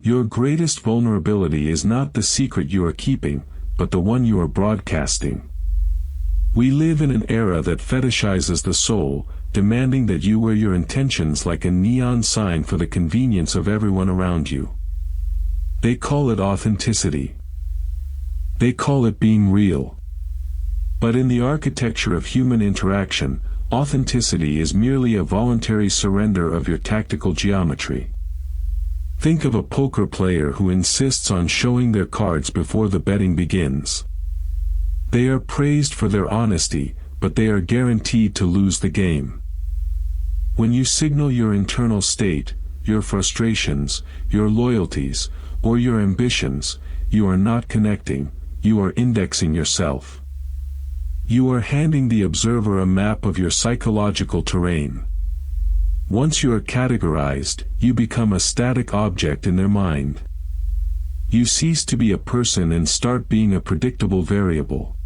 Your greatest vulnerability is not the secret you are keeping, but the one you are broadcasting. We live in an era that fetishizes the soul, demanding that you wear your intentions like a neon sign for the convenience of everyone around you. They call it authenticity. They call it being real. But in the architecture of human interaction, authenticity is merely a voluntary surrender of your tactical geometry. Think of a poker player who insists on showing their cards before the betting begins. They are praised for their honesty, but they are guaranteed to lose the game. When you signal your internal state, your frustrations, your loyalties, or your ambitions, you are not connecting, you are indexing yourself. You are handing the observer a map of your psychological terrain. Once you are categorized, you become a static object in their mind. You cease to be a person and start being a predictable variable.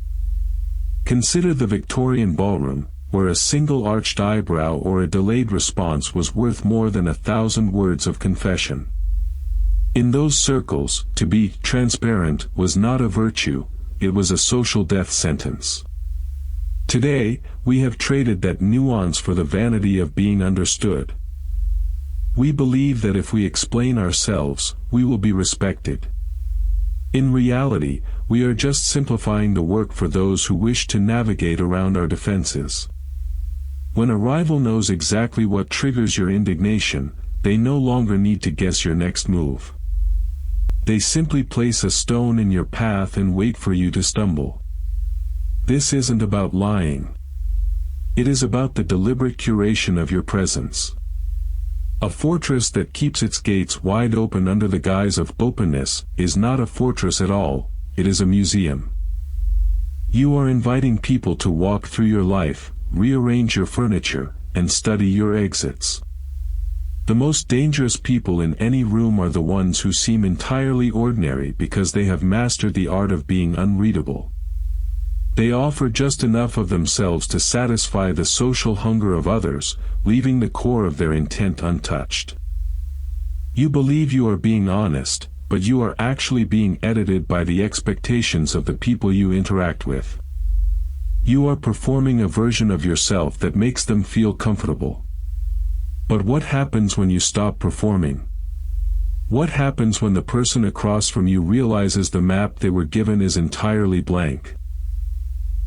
Consider the Victorian ballroom, where a single arched eyebrow or a delayed response was worth more than 1,000 words of confession. In those circles, to be transparent was not a virtue, it was a social death sentence. Today, we have traded that nuance for the vanity of being understood. We believe that if we explain ourselves, we will be respected. In reality, we are just simplifying the work for those who wish to navigate around our defenses. When a rival knows exactly what triggers your indignation, they no longer need to guess your next move. They simply place a stone in your path and wait for you to stumble. This isn't about lying. It is about the deliberate curation of your presence. A fortress that keeps its gates wide open under the guise of openness is not a fortress at all, it is a museum. You are inviting people to walk through your life, rearrange your furniture, and study your exits. The most dangerous people in any room are the ones who seem entirely ordinary because they have mastered the art of being unreadable. They offer just enough of themselves to satisfy the social hunger of others, leaving the core of their intent untouched. You believe you are being honest, but you are actually being edited by the expectations of the people you interact with. You are performing a version of yourself that makes them feel comfortable. But what happens when you stop performing? What happens when the person across from you realizes the map they were given is entirely blank?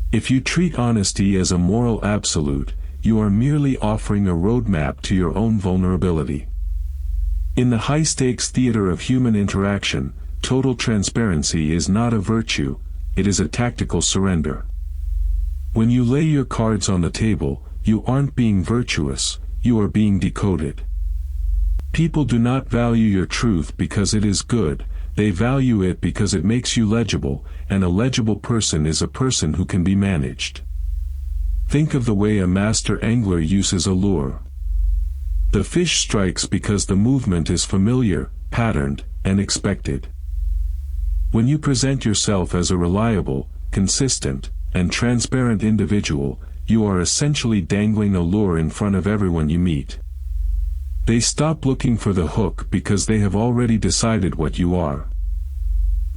If you treat honesty as a moral absolute, you are merely offering a roadmap to your own vulnerability. In the high-stakes theater of human interaction, total transparency is not a virtue, it is a tactical surrender. When you lay your cards on the table, you aren't being virtuous, you are being decoded. People do not value your truth because it is good, they value it because it makes you legible, and a legible person is a person who can be managed. Think of the way a master angler uses a lure. The fish strikes because the movement is familiar, patterned, and expected. When you present yourself as a reliable, consistent, and transparent individual, you are essentially dangling a lure in front of everyone you meet. They stop looking for the hook because they have already decided what you are.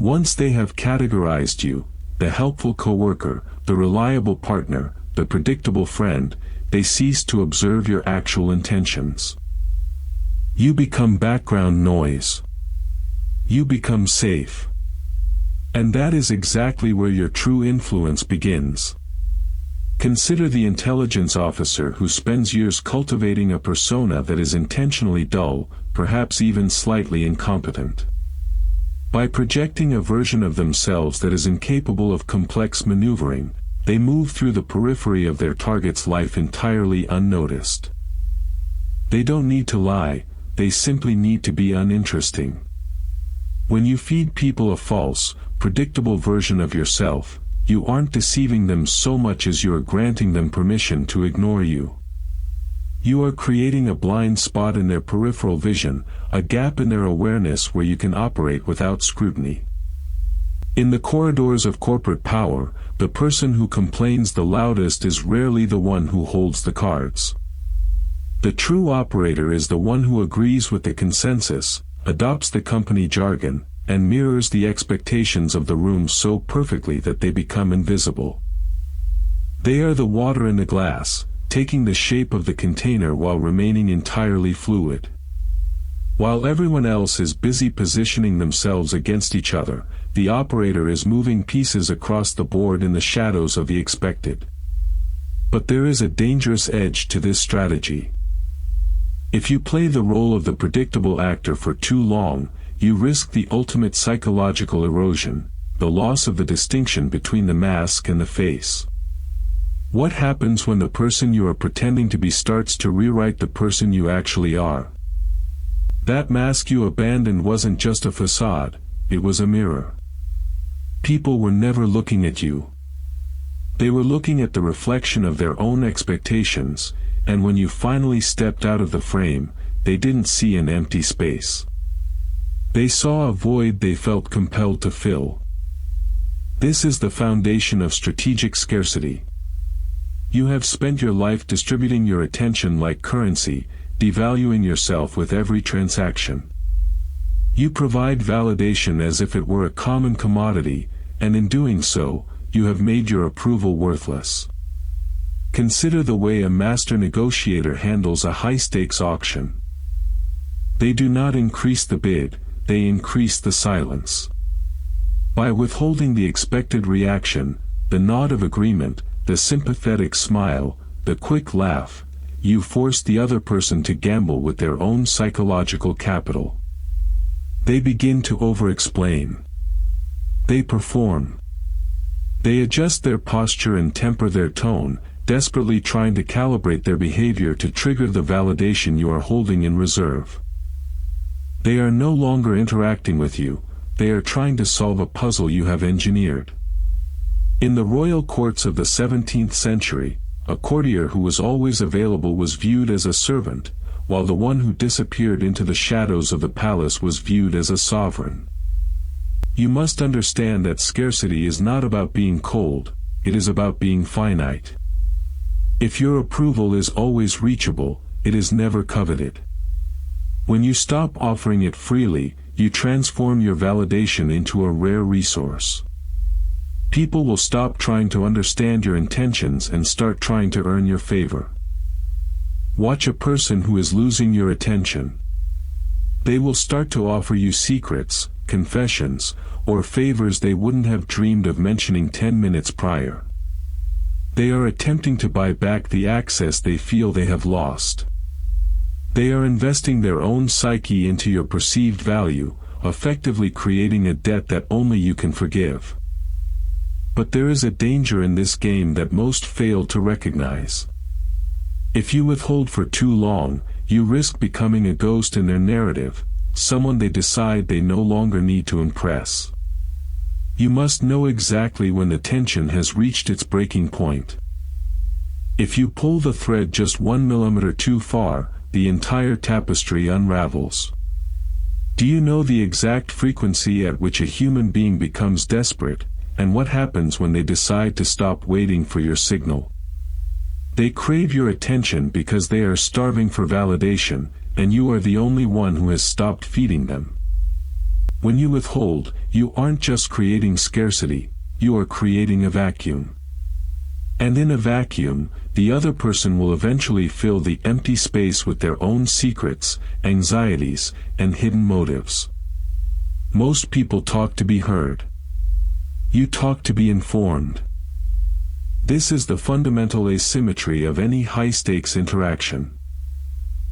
Once they have categorized you, the helpful coworker, the reliable partner, the predictable friend, they cease to observe your actual intentions. You become background noise. You become safe. And that is exactly where your true influence begins. Consider the intelligence officer who spends years cultivating a persona that is intentionally dull, perhaps even slightly incompetent. By projecting a version of themselves that is incapable of complex maneuvering, they move through the periphery of their target's life entirely unnoticed. They don't need to lie, they simply need to be uninteresting. When you feed people a false, predictable version of yourself, you aren't deceiving them so much as you are granting them permission to ignore you. You are creating a blind spot in their peripheral vision, a gap in their awareness where you can operate without scrutiny. In the corridors of corporate power, the person who complains the loudest is rarely the one who holds the cards. The true operator is the one who agrees with the consensus, adopts the company jargon, and mirrors the expectations of the room so perfectly that they become invisible. They are the water in the glass, taking the shape of the container while remaining entirely fluid. While everyone else is busy positioning themselves against each other, the operator is moving pieces across the board in the shadows of the expected. But there is a dangerous edge to this strategy. If you play the role of the predictable actor for too long, you risk the ultimate psychological erosion, the loss of the distinction between the mask and the face. What happens when the person you are pretending to be starts to rewrite the person you actually are? That mask you abandoned wasn't just a facade, it was a mirror. People were never looking at you. They were looking at the reflection of their own expectations, and when you finally stepped out of the frame, they didn't see an empty space. They saw a void they felt compelled to fill. This is the foundation of strategic scarcity. You have spent your life distributing your attention like currency, devaluing yourself with every transaction. You provide validation as if it were a common commodity, and in doing so, you have made your approval worthless. Consider the way a master negotiator handles a high-stakes auction. They do not increase the bid, they increase the silence. By withholding the expected reaction, the nod of agreement, the sympathetic smile, the quick laugh, you force the other person to gamble with their own psychological capital. They begin to over-explain. They perform. They adjust their posture and temper their tone, desperately trying to calibrate their behavior to trigger the validation you are holding in reserve. They are no longer interacting with you, they are trying to solve a puzzle you have engineered. In the royal courts of the 17th century, a courtier who was always available was viewed as a servant, while the one who disappeared into the shadows of the palace was viewed as a sovereign. You must understand that scarcity is not about being cold, it is about being finite. If your approval is always reachable, it is never coveted. When you stop offering it freely, you transform your validation into a rare resource. People will stop trying to understand your intentions and start trying to earn your favor. Watch a person who is losing your attention. They will start to offer you secrets, confessions, or favors they wouldn't have dreamed of mentioning 10 minutes prior. They are attempting to buy back the access they feel they have lost. They are investing their own psyche into your perceived value, effectively creating a debt that only you can forgive. But there is a danger in this game that most fail to recognize. If you withhold for too long, you risk becoming a ghost in their narrative, someone they decide they no longer need to impress. You must know exactly when the tension has reached its breaking point. If you pull the thread just 1 millimeter too far, the entire tapestry unravels. Do you know the exact frequency at which a human being becomes desperate, and what happens when they decide to stop waiting for your signal? They crave your attention because they are starving for validation, and you are the only one who has stopped feeding them. When you withhold, you aren't just creating scarcity, you are creating a vacuum. And in a vacuum, the other person will eventually fill the empty space with their own secrets, anxieties, and hidden motives. Most people talk to be heard. You talk to be informed. This is the fundamental asymmetry of any high-stakes interaction.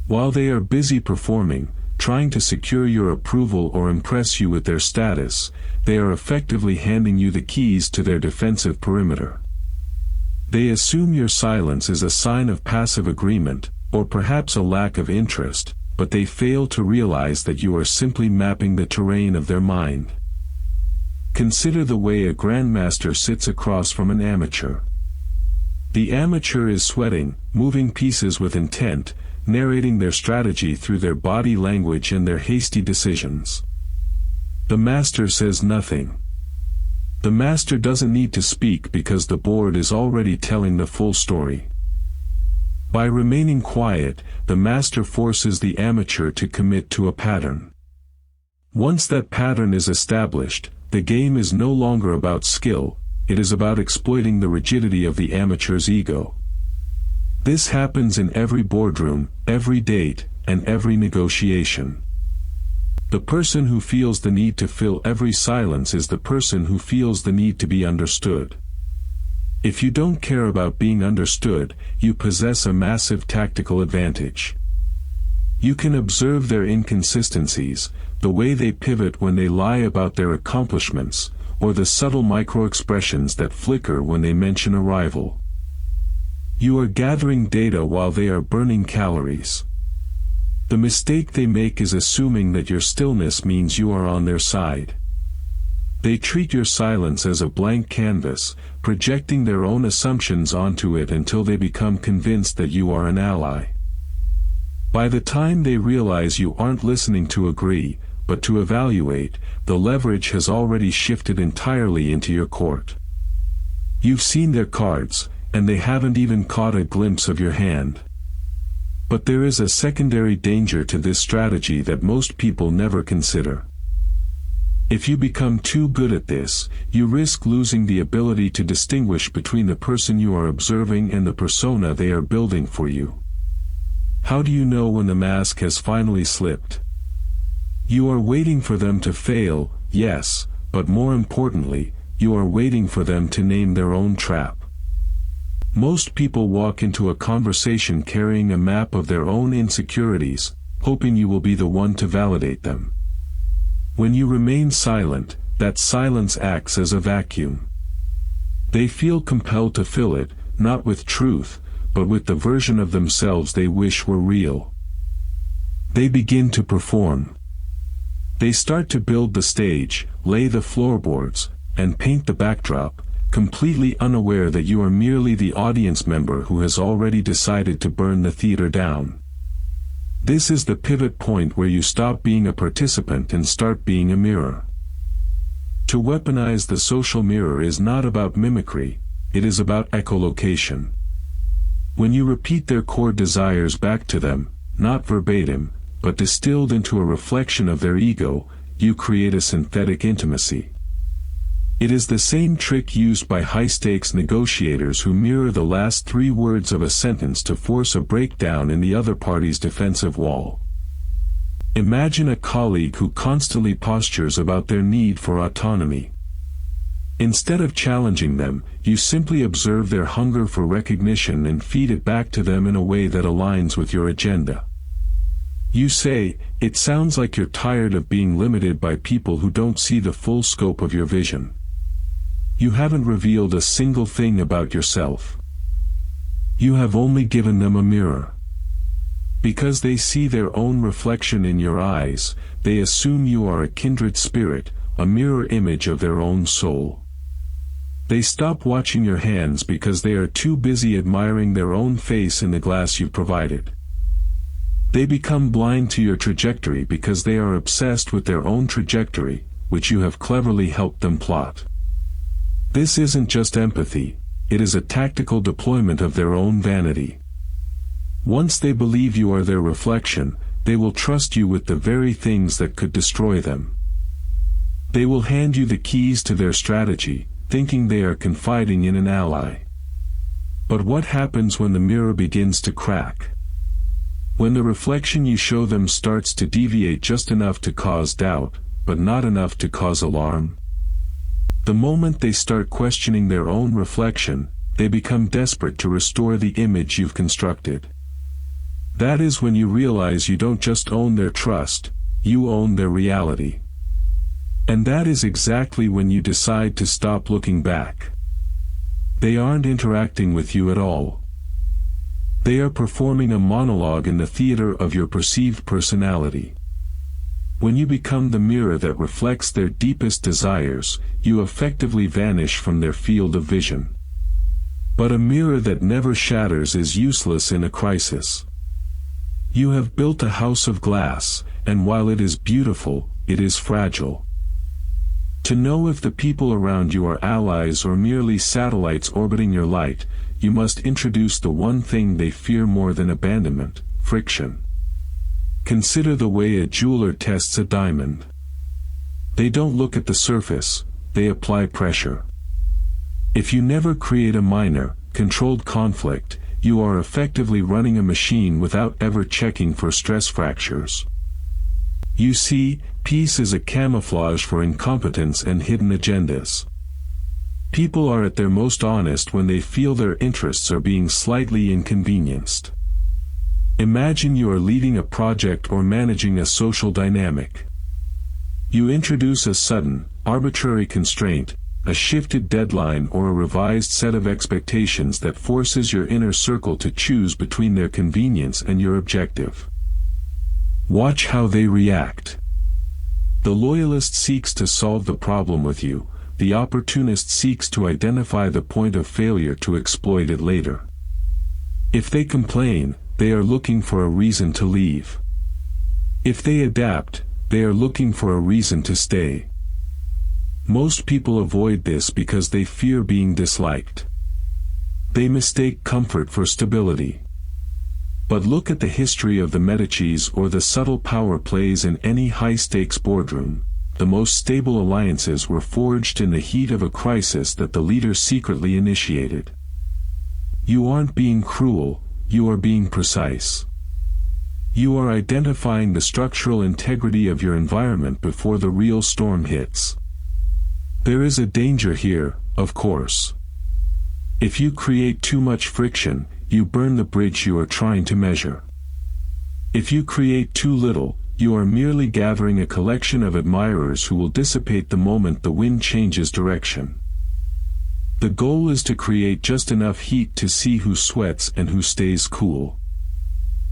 While they are busy performing, trying to secure your approval or impress you with their status, they are effectively handing you the keys to their defensive perimeter. They assume your silence is a sign of passive agreement, or perhaps a lack of interest, but they fail to realize that you are simply mapping the terrain of their mind. Consider the way a grandmaster sits across from an amateur. The amateur is sweating, moving pieces with intent, narrating their strategy through their body language and their hasty decisions. The master says nothing. The master doesn't need to speak because the board is already telling the full story. By remaining quiet, the master forces the amateur to commit to a pattern. Once that pattern is established, the game is no longer about skill, it is about exploiting the rigidity of the amateur's ego. This happens in every boardroom, every date, and every negotiation. The person who feels the need to fill every silence is the person who feels the need to be understood. If you don't care about being understood, you possess a massive tactical advantage. You can observe their inconsistencies, the way they pivot when they lie about their accomplishments, or the subtle micro-expressions that flicker when they mention a rival. You are gathering data while they are burning calories. The mistake they make is assuming that your stillness means you are on their side. They treat your silence as a blank canvas, projecting their own assumptions onto it until they become convinced that you are an ally. By the time they realize you aren't listening to agree, but to evaluate, the leverage has already shifted entirely into your court. You've seen their cards, and they haven't even caught a glimpse of your hand. But there is a secondary danger to this strategy that most people never consider. If you become too good at this, you risk losing the ability to distinguish between the person you are observing and the persona they are building for you. How do you know when the mask has finally slipped? You are waiting for them to fail, yes, but more importantly, you are waiting for them to name their own trap. Most people walk into a conversation carrying a map of their own insecurities, hoping you will be the one to validate them. When you remain silent, that silence acts as a vacuum. They feel compelled to fill it, not with truth, but with the version of themselves they wish were real. They begin to perform. They start to build the stage, lay the floorboards, and paint the backdrop, completely unaware that you are merely the audience member who has already decided to burn the theater down. This is the pivot point where you stop being a participant and start being a mirror. To weaponize the social mirror is not about mimicry, it is about echolocation. When you repeat their core desires back to them, not verbatim, but distilled into a reflection of their ego, you create a synthetic intimacy. It is the same trick used by high-stakes negotiators who mirror the last 3 words of a sentence to force a breakdown in the other party's defensive wall. Imagine a colleague who constantly postures about their need for autonomy. Instead of challenging them, you simply observe their hunger for recognition and feed it back to them in a way that aligns with your agenda. You say, "It sounds like you're tired of being limited by people who don't see the full scope of your vision. You haven't revealed a single thing about yourself. You have only given them a mirror." Because they see their own reflection in your eyes, they assume you are a kindred spirit, a mirror image of their own soul. They stop watching your hands because they are too busy admiring their own face in the glass you've provided. They become blind to your trajectory because they are obsessed with their own trajectory, which you have cleverly helped them plot. This isn't just empathy, it is a tactical deployment of their own vanity. Once they believe you are their reflection, they will trust you with the very things that could destroy them. They will hand you the keys to their strategy, thinking they are confiding in an ally. But what happens when the mirror begins to crack? When the reflection you show them starts to deviate just enough to cause doubt, but not enough to cause alarm? The moment they start questioning their own reflection, they become desperate to restore the image you've constructed. That is when you realize you don't just own their trust, you own their reality. And that is exactly when you decide to stop looking back. They aren't interacting with you at all. They are performing a monologue in the theater of your perceived personality. When you become the mirror that reflects their deepest desires, you effectively vanish from their field of vision. But a mirror that never shatters is useless in a crisis. You have built a house of glass, and while it is beautiful, it is fragile. To know if the people around you are allies or merely satellites orbiting your light, you must introduce the one thing they fear more than abandonment: friction. Consider the way a jeweler tests a diamond. They don't look at the surface, they apply pressure. If you never create a minor, controlled conflict, you are effectively running a machine without ever checking for stress fractures. You see, peace is a camouflage for incompetence and hidden agendas. People are at their most honest when they feel their interests are being slightly inconvenienced. Imagine you are leading a project or managing a social dynamic. You introduce a sudden, arbitrary constraint, a shifted deadline or a revised set of expectations that forces your inner circle to choose between their convenience and your objective. Watch how they react. The loyalist seeks to solve the problem with you, the opportunist seeks to identify the point of failure to exploit it later. If they complain, they are looking for a reason to leave. If they adapt, they are looking for a reason to stay. Most people avoid this because they fear being disliked. They mistake comfort for stability. But look at the history of the Medicis or the subtle power plays in any high-stakes boardroom. The most stable alliances were forged in the heat of a crisis that the leader secretly initiated. You aren't being cruel, you are being precise. You are identifying the structural integrity of your environment before the real storm hits. There is a danger here, of course. If you create too much friction, you burn the bridge you are trying to measure. If you create too little, you are merely gathering a collection of admirers who will dissipate the moment the wind changes direction. The goal is to create just enough heat to see who sweats and who stays cool.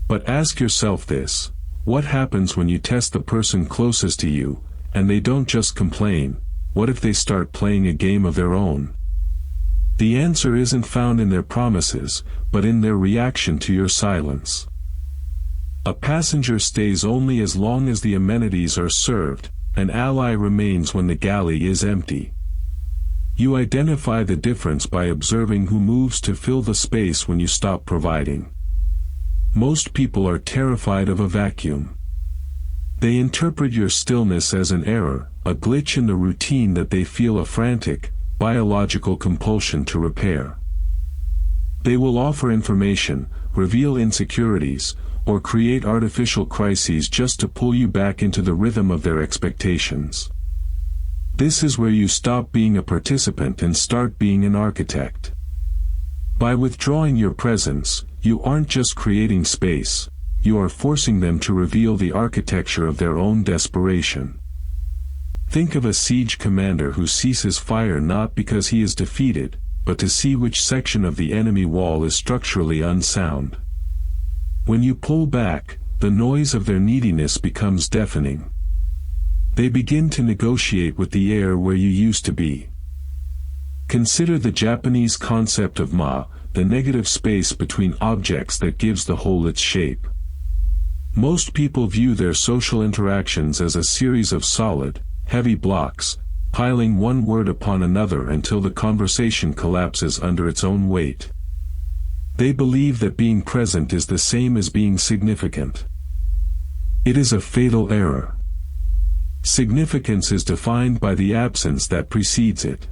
But ask yourself this: what happens when you test the person closest to you, and they don't just complain? What if they start playing a game of their own? The answer isn't found in their promises, but in their reaction to your silence. A passenger stays only as long as the amenities are served, an ally remains when the galley is empty. You identify the difference by observing who moves to fill the space when you stop providing. Most people are terrified of a vacuum. They interpret your stillness as an error, a glitch in the routine that they feel a frantic, biological compulsion to repair. They will offer information, reveal insecurities, or create artificial crises just to pull you back into the rhythm of their expectations. This is where you stop being a participant and start being an architect. By withdrawing your presence, you aren't just creating space, you are forcing them to reveal the architecture of their own desperation. Think of a siege commander who ceases fire not because he is defeated, but to see which section of the enemy wall is structurally unsound. When you pull back, the noise of their neediness becomes deafening. They begin to negotiate with the air where you used to be. Consider the Japanese concept of ma, the negative space between objects that gives the whole its shape. Most people view their social interactions as a series of solid, heavy blocks, piling one word upon another until the conversation collapses under its own weight. They believe that being present is the same as being significant. It is a fatal error. Significance is defined by the absence that precedes it.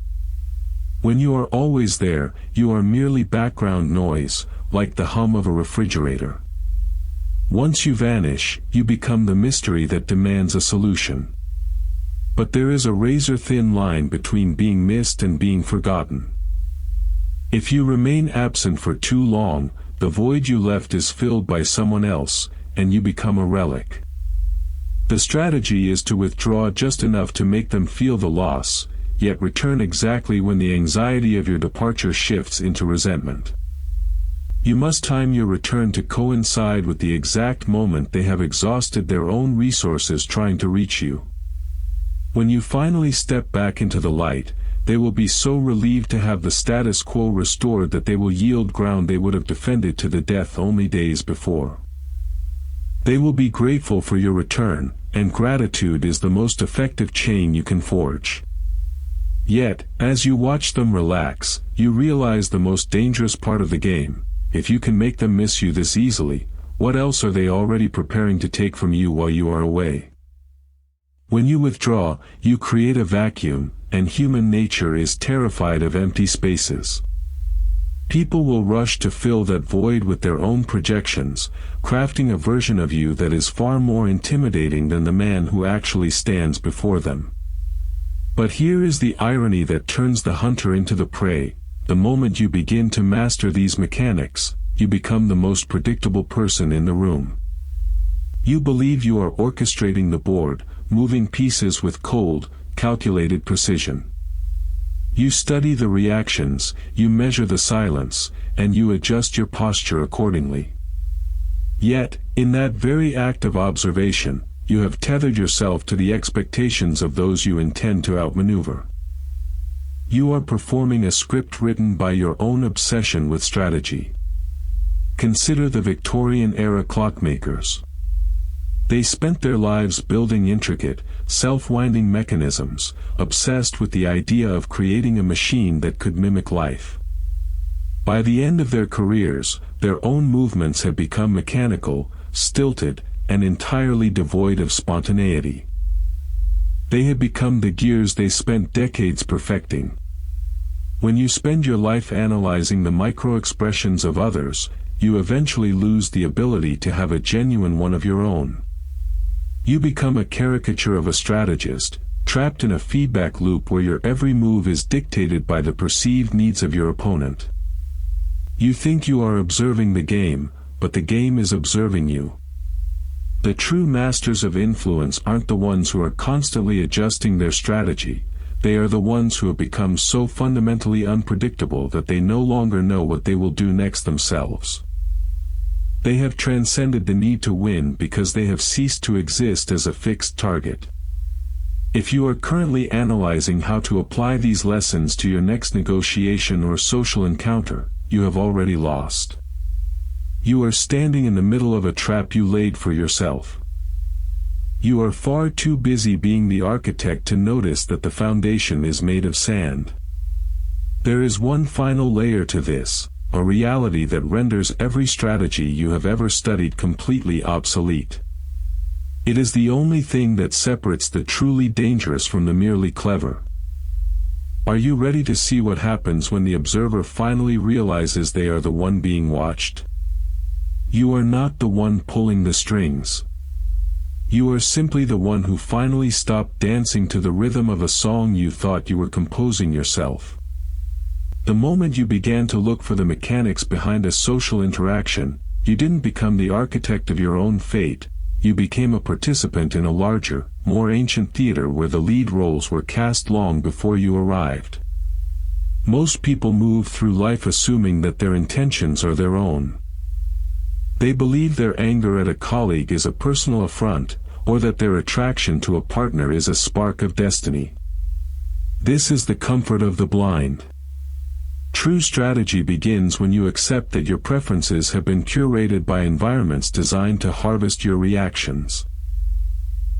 When you are always there, you are merely background noise, like the hum of a refrigerator. Once you vanish, you become the mystery that demands a solution. But there is a razor-thin line between being missed and being forgotten. If you remain absent for too long, the void you left is filled by someone else, and you become a relic. The strategy is to withdraw just enough to make them feel the loss, yet return exactly when the anxiety of your departure shifts into resentment. You must time your return to coincide with the exact moment they have exhausted their own resources trying to reach you. When you finally step back into the light, they will be so relieved to have the status quo restored that they will yield ground they would have defended to the death only days before. They will be grateful for your return, and gratitude is the most effective chain you can forge. Yet, as you watch them relax, you realize the most dangerous part of the game: if you can make them miss you this easily, what else are they already preparing to take from you while you are away? When you withdraw, you create a vacuum, and human nature is terrified of empty spaces. People will rush to fill that void with their own projections, crafting a version of you that is far more intimidating than the man who actually stands before them. But here is the irony that turns the hunter into the prey. The moment you begin to master these mechanics, you become the most predictable person in the room. You believe you are orchestrating the board, moving pieces with cold, calculated precision. You study the reactions, you measure the silence, and you adjust your posture accordingly. Yet, in that very act of observation, you have tethered yourself to the expectations of those you intend to outmaneuver. You are performing a script written by your own obsession with strategy. Consider the Victorian-era clockmakers. They spent their lives building intricate, self-winding mechanisms, obsessed with the idea of creating a machine that could mimic life. By the end of their careers, their own movements had become mechanical, stilted, and entirely devoid of spontaneity. They had become the gears they spent decades perfecting. When you spend your life analyzing the micro-expressions of others, you eventually lose the ability to have a genuine one of your own. You become a caricature of a strategist, trapped in a feedback loop where your every move is dictated by the perceived needs of your opponent. You think you are observing the game, but the game is observing you. The true masters of influence aren't the ones who are constantly adjusting their strategy. They are the ones who have become so fundamentally unpredictable that they no longer know what they will do next themselves. They have transcended the need to win because they have ceased to exist as a fixed target. If you are currently analyzing how to apply these lessons to your next negotiation or social encounter, you have already lost. You are standing in the middle of a trap you laid for yourself. You are far too busy being the architect to notice that the foundation is made of sand. There is one final layer to this, a reality that renders every strategy you have ever studied completely obsolete. It is the only thing that separates the truly dangerous from the merely clever. Are you ready to see what happens when the observer finally realizes they are the one being watched? You are not the one pulling the strings. You are simply the one who finally stopped dancing to the rhythm of a song you thought you were composing yourself. The moment you began to look for the mechanics behind a social interaction, you didn't become the architect of your own fate, you became a participant in a larger, more ancient theater where the lead roles were cast long before you arrived. Most people move through life assuming that their intentions are their own. They believe their anger at a colleague is a personal affront, or that their attraction to a partner is a spark of destiny. This is the comfort of the blind. True strategy begins when you accept that your preferences have been curated by environments designed to harvest your reactions.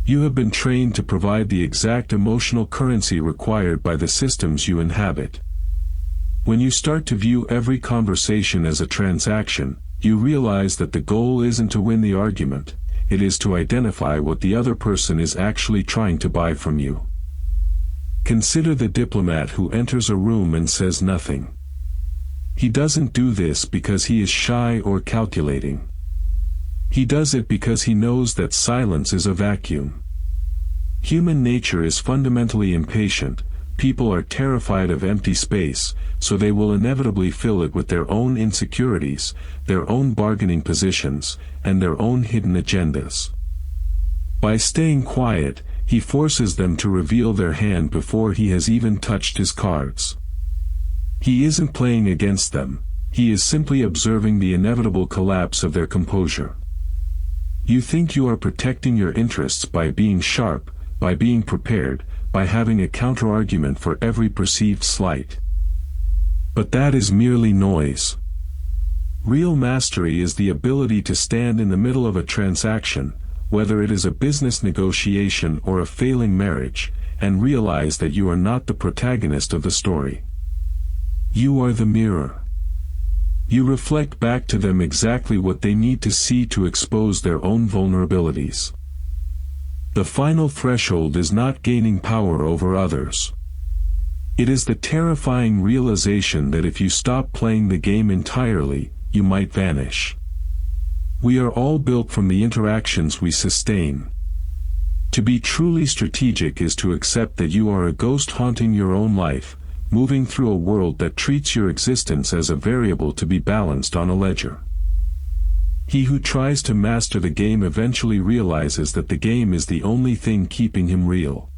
You have been trained to provide the exact emotional currency required by the systems you inhabit. When you start to view every conversation as a transaction, you realize that the goal isn't to win the argument, it is to identify what the other person is actually trying to buy from you. Consider the diplomat who enters a room and says nothing. He doesn't do this because he is shy or calculating. He does it because he knows that silence is a vacuum. Human nature is fundamentally impatient. People are terrified of empty space, so they will inevitably fill it with their own insecurities, their own bargaining positions, and their own hidden agendas. By staying quiet, he forces them to reveal their hand before he has even touched his cards. He isn't playing against them, he is simply observing the inevitable collapse of their composure. You think you are protecting your interests by being sharp, by being prepared, by having a counter-argument for every perceived slight. But that is merely noise. Real mastery is the ability to stand in the middle of a transaction, whether it is a business negotiation or a failing marriage, and realize that you are not the protagonist of the story. You are the mirror. You reflect back to them exactly what they need to see to expose their own vulnerabilities. The final threshold is not gaining power over others. It is the terrifying realization that if you stop playing the game entirely, you might vanish. We are all built from the interactions we sustain. To be truly strategic is to accept that you are a ghost haunting your own life, moving through a world that treats your existence as a variable to be balanced on a ledger. He who tries to master the game eventually realizes that the game is the only thing keeping him real.